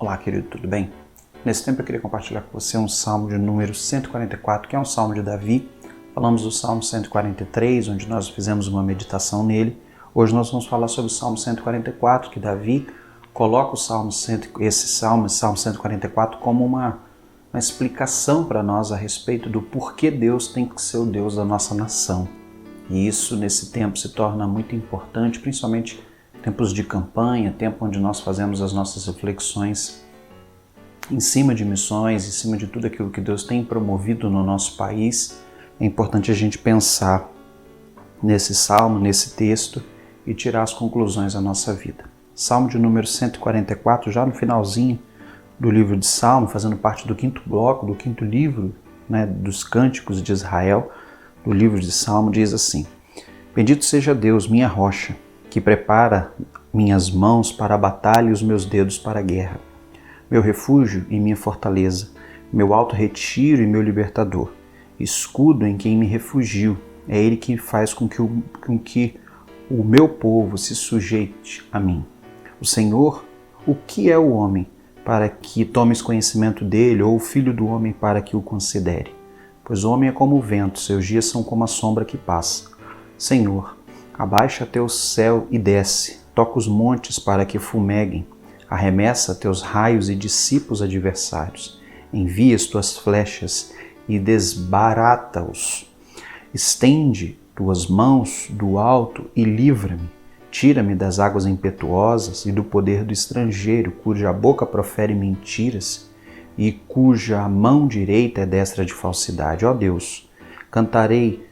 Olá, querido, tudo bem? Nesse tempo eu queria compartilhar com você um salmo de número 144, que é um salmo de Davi. Falamos do salmo 143, onde nós fizemos uma meditação nele. Hoje nós vamos falar sobre o salmo 144, que Davi coloca salmo 144, como uma explicação para nós a respeito do porquê Deus tem que ser o Deus da nossa nação. E isso, nesse tempo, se torna muito importante, principalmente tempos de campanha, tempo onde nós fazemos as nossas reflexões em cima de missões, em cima de tudo aquilo que Deus tem promovido no nosso país. É importante a gente pensar nesse salmo, nesse texto e tirar as conclusões da nossa vida. Salmo de número 144, já no finalzinho do livro de Salmo, fazendo parte do quinto bloco, do quinto livro, dos Cânticos de Israel, do livro de Salmo, diz assim: Bendito seja Deus, minha rocha, que prepara minhas mãos para a batalha e os meus dedos para a guerra. Meu refúgio e minha fortaleza, meu alto retiro e meu libertador, escudo em quem me refugio, é Ele que faz com que o meu povo se sujeite a mim. O Senhor, o que é o homem para que tomes conhecimento dele, ou o filho do homem para que o considere? Pois o homem é como o vento, seus dias são como a sombra que passa. Senhor, abaixa teu céu e desce, toca os montes para que fumeguem, arremessa teus raios e dissipa os adversários, envia as tuas flechas e desbarata-os. Estende tuas mãos do alto e livra-me, tira-me das águas impetuosas e do poder do estrangeiro, cuja boca profere mentiras e cuja mão direita é destra de falsidade. Ó Deus, cantarei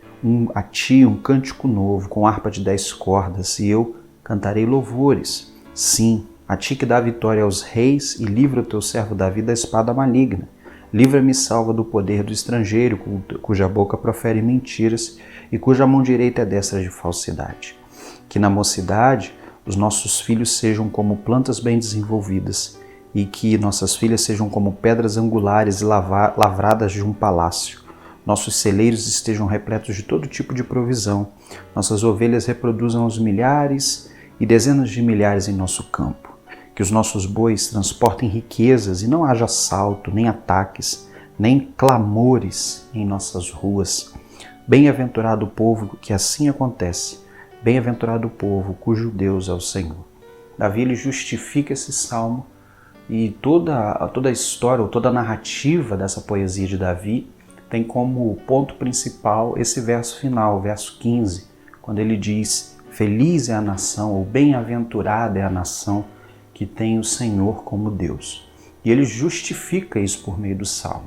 a ti um cântico novo, com harpa de 10 cordas, e eu cantarei louvores. Sim, a ti que dá vitória aos reis e livra o teu servo Davi da espada maligna. Livra-me e salva do poder do estrangeiro, cuja boca profere mentiras e cuja mão direita é destra de falsidade. Que na mocidade os nossos filhos sejam como plantas bem desenvolvidas e que nossas filhas sejam como pedras angulares lavradas de um palácio. Nossos celeiros estejam repletos de todo tipo de provisão. Nossas ovelhas reproduzam aos milhares e dezenas de milhares em nosso campo. Que os nossos bois transportem riquezas e não haja assalto, nem ataques, nem clamores em nossas ruas. Bem-aventurado o povo que assim acontece. Bem-aventurado o povo cujo Deus é o Senhor. Davi ele justifica esse salmo e toda a história, ou toda a narrativa dessa poesia de Davi tem como ponto principal esse verso final, o verso 15, quando ele diz: Feliz é a nação, ou bem-aventurada é a nação que tem o Senhor como Deus. E ele justifica isso por meio do salmo.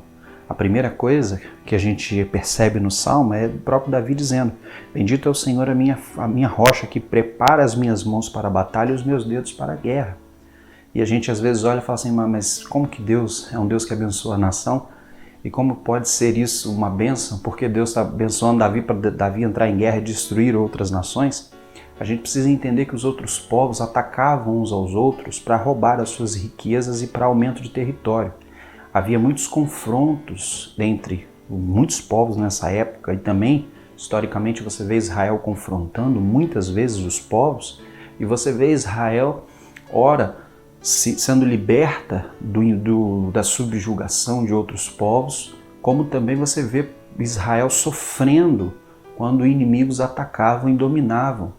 A primeira coisa que a gente percebe no salmo é o próprio Davi dizendo: Bendito é o Senhor, a minha rocha, que prepara as minhas mãos para a batalha e os meus dedos para a guerra. E a gente às vezes olha e fala assim: mas como que Deus é um Deus que abençoa a nação? E como pode ser isso uma bênção? Porque Deus está abençoando Davi para Davi entrar em guerra e destruir outras nações? A gente precisa entender que os outros povos atacavam uns aos outros para roubar as suas riquezas e para aumento de território. Havia muitos confrontos entre muitos povos nessa época e também, historicamente, você vê Israel confrontando muitas vezes os povos e você vê Israel, ora, sendo liberta da subjugação de outros povos, como também você vê Israel sofrendo quando inimigos atacavam e dominavam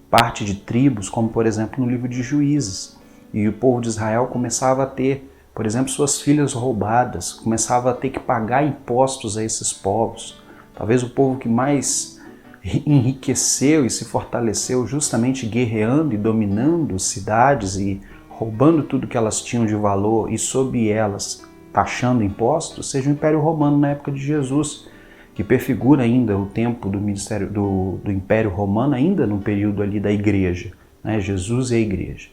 parte de tribos, como por exemplo no livro de Juízes. E o povo de Israel começava a ter, por exemplo, suas filhas roubadas, começava a ter que pagar impostos a esses povos. Talvez o povo que mais enriqueceu e se fortaleceu justamente guerreando e dominando cidades e roubando tudo que elas tinham de valor e sob elas taxando impostos, seja o Império Romano na época de Jesus, que prefigura ainda o tempo do ministério do Império Romano, ainda no período ali da Igreja, Jesus e a Igreja.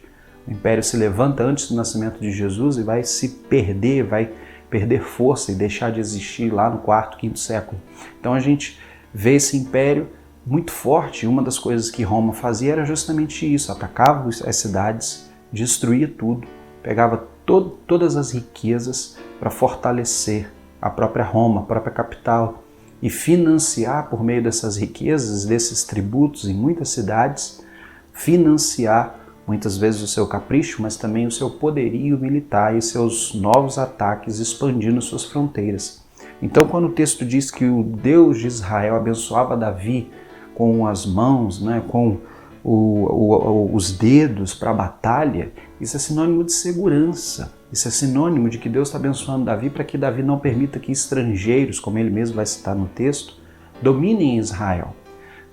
O Império se levanta antes do nascimento de Jesus e vai perder força e deixar de existir lá no quarto, quinto século. Então a gente vê esse império muito forte, e uma das coisas que Roma fazia era justamente isso: atacava as cidades, destruía tudo, pegava todas as riquezas para fortalecer a própria Roma, a própria capital, e financiar por meio dessas riquezas, desses tributos em muitas cidades, financiar muitas vezes o seu capricho, mas também o seu poderio militar e seus novos ataques expandindo suas fronteiras. Então, quando o texto diz que o Deus de Israel abençoava Davi com as mãos, com os dedos para a batalha, isso é sinônimo de segurança. Isso é sinônimo de que Deus está abençoando Davi para que Davi não permita que estrangeiros, como ele mesmo vai citar no texto, dominem Israel.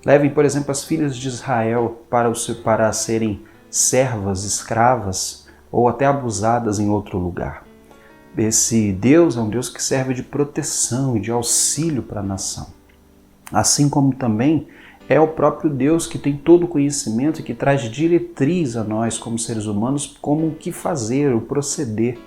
Levem, por exemplo, as filhas de Israel para serem servas, escravas ou até abusadas em outro lugar. Esse Deus é um Deus que serve de proteção e de auxílio para a nação. Assim como também é o próprio Deus que tem todo o conhecimento e que traz diretriz a nós como seres humanos como o que fazer, o proceder.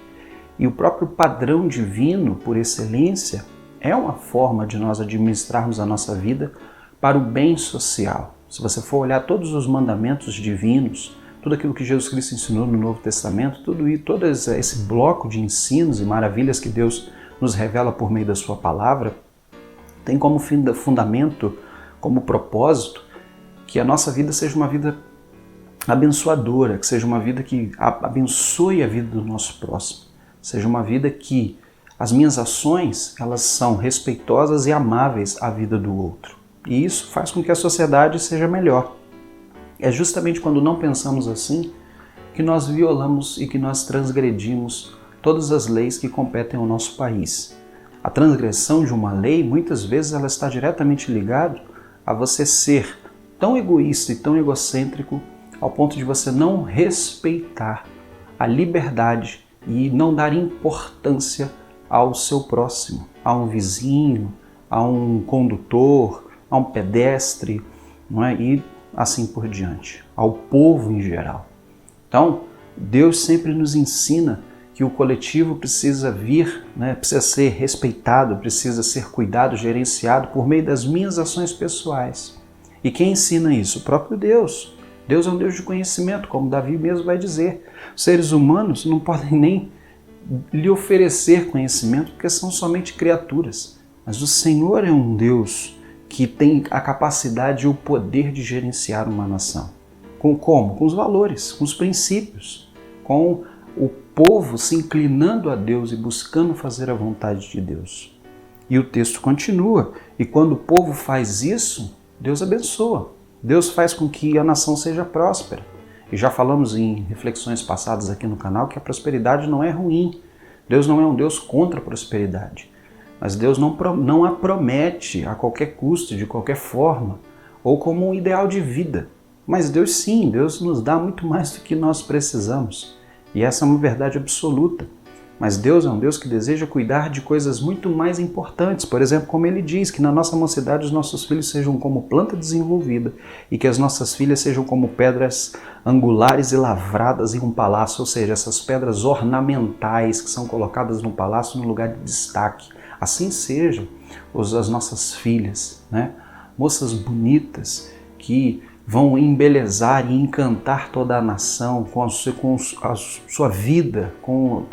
E o próprio padrão divino, por excelência, é uma forma de nós administrarmos a nossa vida para o bem social. Se você for olhar todos os mandamentos divinos, tudo aquilo que Jesus Cristo ensinou no Novo Testamento, todo esse bloco de ensinos e maravilhas que Deus nos revela por meio da sua palavra, tem como fundamento, como propósito, que a nossa vida seja uma vida abençoadora, que seja uma vida que abençoe a vida do nosso próximo, seja uma vida que as minhas ações elas são respeitosas e amáveis à vida do outro. E isso faz com que a sociedade seja melhor. É justamente quando não pensamos assim que nós violamos e que nós transgredimos todas as leis que competem ao nosso país. A transgressão de uma lei, muitas vezes, ela está diretamente ligada a você ser tão egoísta e tão egocêntrico ao ponto de você não respeitar a liberdade e não dar importância ao seu próximo, a um vizinho, a um condutor, a um pedestre, não é? E assim por diante, ao povo em geral. Então, Deus sempre nos ensina que o coletivo precisa precisa ser respeitado, precisa ser cuidado, gerenciado por meio das minhas ações pessoais. E quem ensina isso? O próprio Deus. Deus é um Deus de conhecimento, como Davi mesmo vai dizer. Os seres humanos não podem nem lhe oferecer conhecimento porque são somente criaturas. Mas o Senhor é um Deus que tem a capacidade e o poder de gerenciar uma nação. Como? Com os valores, com os princípios, com o povo se inclinando a Deus e buscando fazer a vontade de Deus. E o texto continua, e quando o povo faz isso, Deus abençoa. Deus faz com que a nação seja próspera. E já falamos em reflexões passadas aqui no canal que a prosperidade não é ruim. Deus não é um Deus contra a prosperidade. Mas Deus não a promete a qualquer custo, de qualquer forma, ou como um ideal de vida. Mas Deus sim, Deus nos dá muito mais do que nós precisamos. E essa é uma verdade absoluta. Mas Deus é um Deus que deseja cuidar de coisas muito mais importantes. Por exemplo, como ele diz, que na nossa mocidade os nossos filhos sejam como planta desenvolvida e que as nossas filhas sejam como pedras angulares e lavradas em um palácio, ou seja, essas pedras ornamentais que são colocadas no palácio no lugar de destaque. Assim sejam as nossas filhas, moças bonitas que vão embelezar e encantar toda a nação com a sua vida, com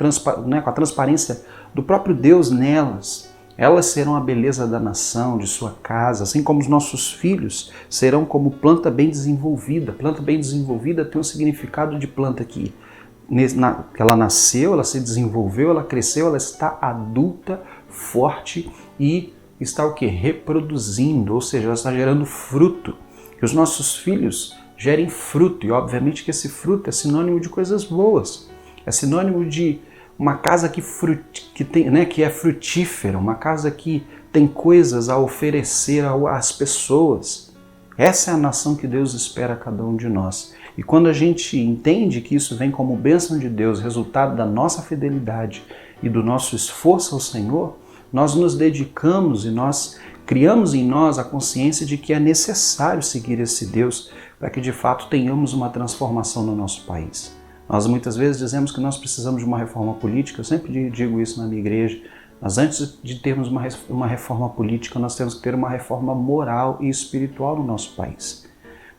a transparência do próprio Deus nelas. Elas serão a beleza da nação, de sua casa, assim como os nossos filhos serão como planta bem desenvolvida. Planta bem desenvolvida tem um significado de planta que ela nasceu, ela se desenvolveu, ela cresceu, ela está adulta, forte e está o quê? Reproduzindo, ou seja, ela está gerando fruto. Que os nossos filhos gerem fruto, e obviamente que esse fruto é sinônimo de coisas boas, é sinônimo de uma casa que é frutífera, uma casa que tem coisas a oferecer às pessoas. Essa é a nação que Deus espera a cada um de nós. E quando a gente entende que isso vem como bênção de Deus, resultado da nossa fidelidade e do nosso esforço ao Senhor, nós nos dedicamos e nós criamos em nós a consciência de que é necessário seguir esse Deus para que de fato tenhamos uma transformação no nosso país. Nós muitas vezes dizemos que nós precisamos de uma reforma política, eu sempre digo isso na minha igreja, mas antes de termos uma reforma política, nós temos que ter uma reforma moral e espiritual no nosso país.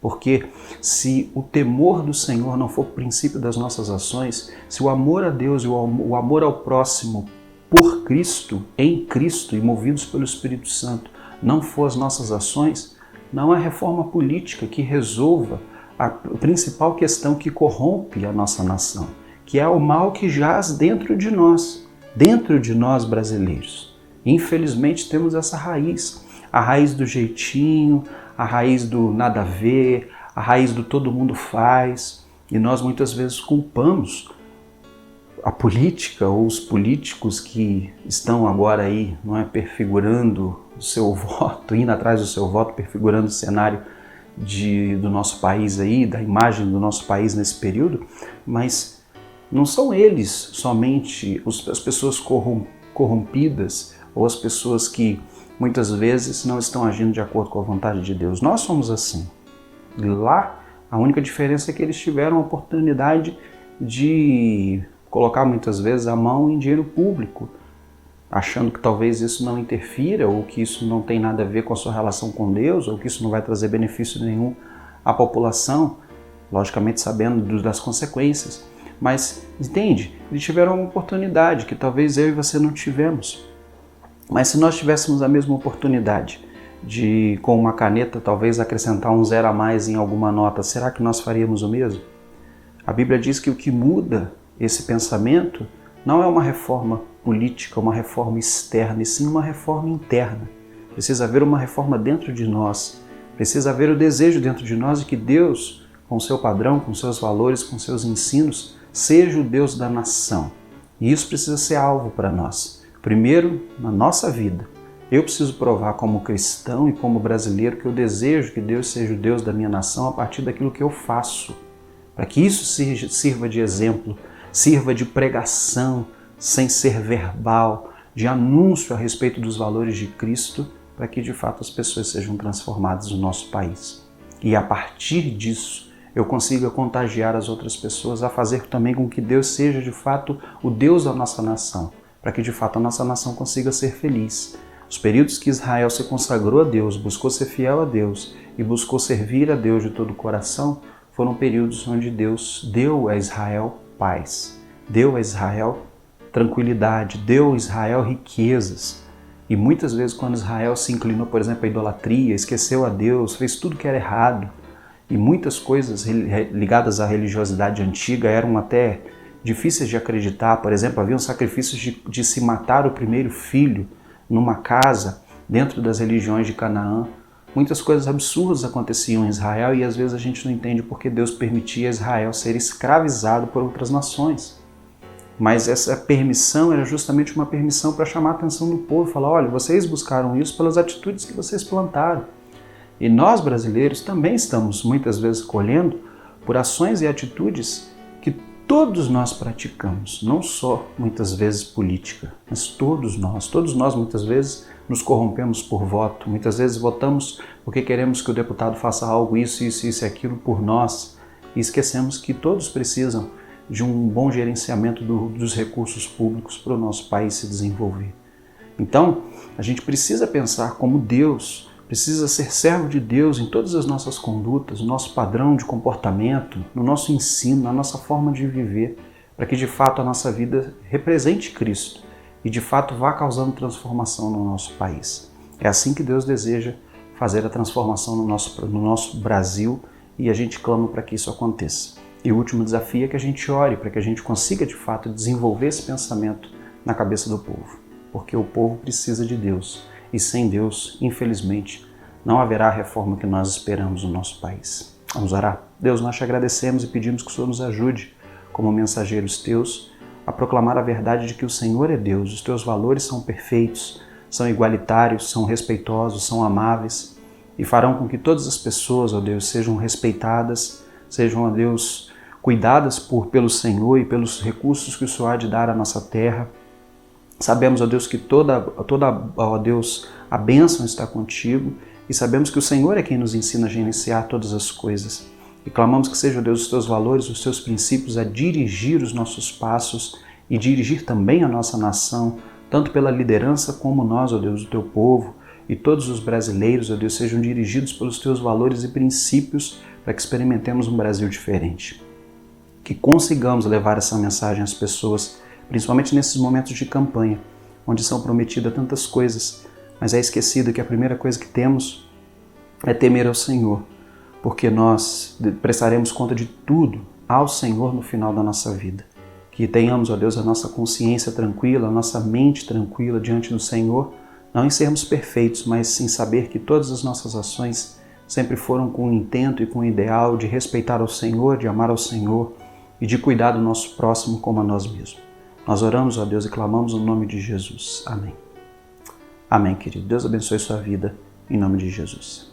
Porque se o temor do Senhor não for o princípio das nossas ações, se o amor a Deus e o amor ao próximo por Cristo, em Cristo e movidos pelo Espírito Santo, não for as nossas ações, não há reforma política que resolva a principal questão que corrompe a nossa nação, que é o mal que jaz dentro de nós brasileiros. Infelizmente temos essa raiz, a raiz do jeitinho, a raiz do nada a ver, a raiz do todo mundo faz, e nós muitas vezes culpamos a política ou os políticos que estão agora aí, não é, perfigurando o seu voto, indo atrás do seu voto, perfigurando o cenário do nosso país aí, da imagem do nosso país nesse período, mas não são eles somente as pessoas corrompidas ou as pessoas que muitas vezes não estão agindo de acordo com a vontade de Deus. Nós somos assim. Lá, a única diferença é que eles tiveram a oportunidade de colocar muitas vezes a mão em dinheiro público, achando que talvez isso não interfira, ou que isso não tem nada a ver com a sua relação com Deus, ou que isso não vai trazer benefício nenhum à população, logicamente sabendo das consequências. Mas, entende? Eles tiveram uma oportunidade que talvez eu e você não tivemos. Mas se nós tivéssemos a mesma oportunidade de, com uma caneta, talvez acrescentar um 0 a mais em alguma nota, será que nós faríamos o mesmo? A Bíblia diz que o que muda esse pensamento não é uma reforma política, uma reforma externa, e sim uma reforma interna. Precisa haver uma reforma dentro de nós, precisa haver o desejo dentro de nós de que Deus, com seu padrão, com seus valores, com seus ensinos, seja o Deus da nação. E isso precisa ser alvo para nós. Primeiro, na nossa vida. Eu preciso provar como cristão e como brasileiro que eu desejo que Deus seja o Deus da minha nação a partir daquilo que eu faço. Para que isso sirva de exemplo, sirva de pregação, sem ser verbal, de anúncio a respeito dos valores de Cristo, para que de fato as pessoas sejam transformadas no nosso país. E a partir disso, eu consiga contagiar as outras pessoas a fazer também com que Deus seja de fato o Deus da nossa nação, para que de fato a nossa nação consiga ser feliz. Os períodos que Israel se consagrou a Deus, buscou ser fiel a Deus e buscou servir a Deus de todo o coração, foram períodos onde Deus deu a Israel paz, deu a Israel tranquilidade, deu a Israel riquezas. E muitas vezes quando Israel se inclinou, por exemplo, à idolatria, esqueceu a Deus, fez tudo que era errado, e muitas coisas ligadas à religiosidade antiga eram até difíceis de acreditar. Por exemplo, haviam sacrifícios de se matar o primeiro filho numa casa dentro das religiões de Canaã. Muitas coisas absurdas aconteciam em Israel e às vezes a gente não entende porque Deus permitia Israel ser escravizado por outras nações. Mas essa permissão era justamente uma permissão para chamar a atenção do povo, falar, olha, vocês buscaram isso pelas atitudes que vocês plantaram. E nós brasileiros também estamos muitas vezes colhendo por ações e atitudes que todos nós praticamos, não só muitas vezes política, mas todos nós muitas vezes nos corrompemos por voto, muitas vezes votamos porque queremos que o deputado faça algo, isso e aquilo por nós, e esquecemos que todos precisam de um bom gerenciamento dos recursos públicos para o nosso país se desenvolver. Então, a gente precisa pensar como Deus, precisa ser servo de Deus em todas as nossas condutas, no nosso padrão de comportamento, no nosso ensino, na nossa forma de viver, para que de fato a nossa vida represente Cristo e de fato vá causando transformação no nosso país. É assim que Deus deseja fazer a transformação no nosso Brasil e a gente clama para que isso aconteça. E o último desafio é que a gente ore para que a gente consiga de fato desenvolver esse pensamento na cabeça do povo, porque o povo precisa de Deus. E sem Deus, infelizmente, não haverá a reforma que nós esperamos no nosso país. Vamos orar? Deus, nós te agradecemos e pedimos que o Senhor nos ajude, como mensageiros teus, a proclamar a verdade de que o Senhor é Deus, os teus valores são perfeitos, são igualitários, são respeitosos, são amáveis e farão com que todas as pessoas, ó Deus, sejam respeitadas, sejam, ó Deus, cuidadas pelo Senhor e pelos recursos que o Senhor há de dar à nossa terra. Sabemos, ó Deus, que toda ó Deus, a bênção está contigo e sabemos que o Senhor é quem nos ensina a gerenciar todas as coisas. E clamamos que seja, ó Deus, os teus valores, os teus princípios a dirigir os nossos passos e dirigir também a nossa nação, tanto pela liderança como nós, ó Deus, o teu povo e todos os brasileiros, ó Deus, sejam dirigidos pelos teus valores e princípios para que experimentemos um Brasil diferente. Que consigamos levar essa mensagem às pessoas, principalmente nesses momentos de campanha, onde são prometidas tantas coisas, mas é esquecido que a primeira coisa que temos é temer ao Senhor, porque nós prestaremos conta de tudo ao Senhor no final da nossa vida. Que tenhamos, ó Deus, a nossa consciência tranquila, a nossa mente tranquila diante do Senhor, não em sermos perfeitos, mas em saber que todas as nossas ações sempre foram com o intento e com o ideal de respeitar ao Senhor, de amar ao Senhor e de cuidar do nosso próximo como a nós mesmos. Nós oramos, ó Deus, e clamamos no nome de Jesus. Amém. Amém, querido. Deus abençoe sua vida, em nome de Jesus.